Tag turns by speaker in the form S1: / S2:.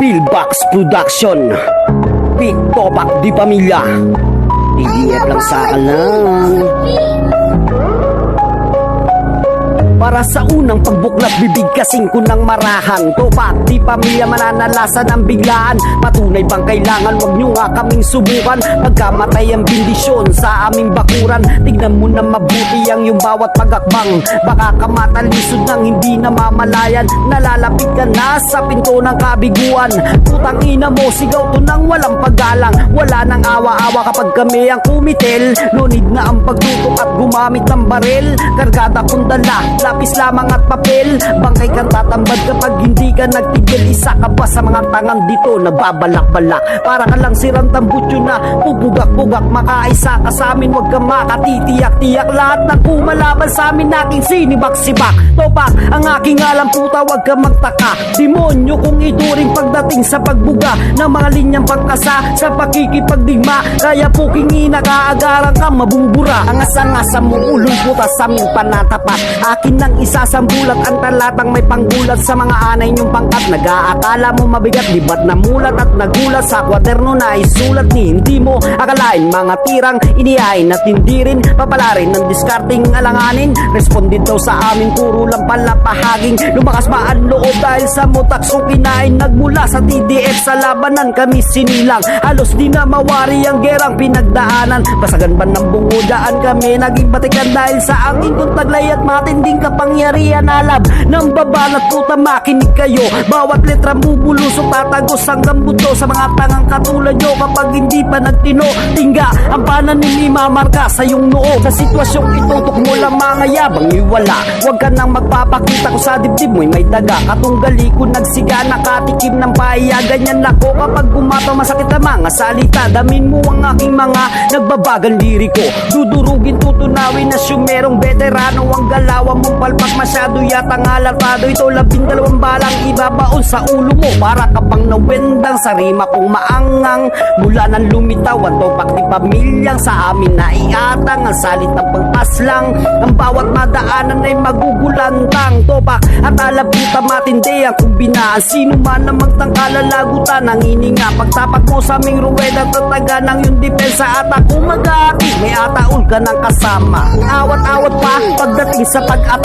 S1: Billbox Production, Big Topak Di Pamilya, DDF lang sa kalang. Para sa unang pagbuklat, bibig kasing ko ng marahan. Topak Di Pamilya, mananalasan ang biglaan. Patunay bang kailangan, wag nyo nga kaming subukan. Pagkamatay ang bindisyon sa aming bakuran. Tignan mo na mabuti ang yung bawat pagakbang. Baka kamatalisod ng hindi na mamalayan. Nalalapit ka na sa pinto ng kabiguan. Putang ina mo, sigaw to nang walang paggalang. Wala nang awa-awa kapag kami ang kumitil. No need na ang pagtutok at gumamit ng baril. Kargada kong dala, lapis lamang at papel. Bangkay kang tatambad kapag hindi ka nagtigil. Isa ka ba sa mga tangang dito na babalak-balak? Para ka lang sirang tambutso na pupugak-pugak. Makaisa ka sa amin, wag ka makatitiyak-tiyak. Lahat ng kumalaban sa amin, aking sinibak-sibak. Topak ang aking alam, puta, wag ka magtaka. Demonyo kung ituring pagdating sa pagbuga ng mga linyang pagkasa sa pakikipagdigma. Kaya puking kaagaran ka mabubura. Ang asang-asa mo ulong puta sa aming panatapat. Akin nang isasambulat ang talatang may panggulat sa mga anay niyong pangkat. Nag-aakala mo mabigat, di ba't namulat at nagulat sa kwaderno na isulat ni hindi mo akalain. Mga tirang inihain at hindi rin papalarin ng diskarting alanganin. Responded daw sa amin, puro lang pala pahaging. Lumakas ba ang loob dahil sa mutaksong kinain. Nagmula sa TDF sa labanan kami sinilang. Halos di na mawari ang gerang pinagdaanan. Basagan ba ng bungudaan kami naging batikan dahil sa angin kong taglay at matinding kapangyarihan. Alab ng babanat puta, makinig kayo. Bawat letra bubulusok tatagos hanggang buto sa mga tangang katulad nyo. Kapag hindi pa nagtino, tingga ang pananim imamarka sa iyong noo. Sa sitwasyong itutok mo lang mga yabang iwala. Huwag ka nang magpapakita ko sa dibdib mo'y may daga. Katunggali ko nagsiga, nakatikim ng pahiya. Ganyan ako kapag gumataw, masakit ang mga salita. Damin mo ang aking mga nagbabagang liriko. Dudurugin, tutunawin na syumerong veterano. Ang galawan mong palpak masyado yata nga latado. Ito 12 balang ibabaon sa ulo mo. Para ka pang nawendang sa rima kong maangang. Mula nang lumitaw ang Topak Di Pamilyang sa amin na iatang. Ang salit ng pagpaslang, ang bawat madaanan ay magugulantang. Topak at alab puta matindi ang kumbinaan. Sino man ang magtangkala lagutan ang ininga. Pagtapak mo sa aming ruweda, tataga ng yung depensa. At ako mag-aati, may ataol ka ng kasama. Awat-awat pa pagdating sa pag-at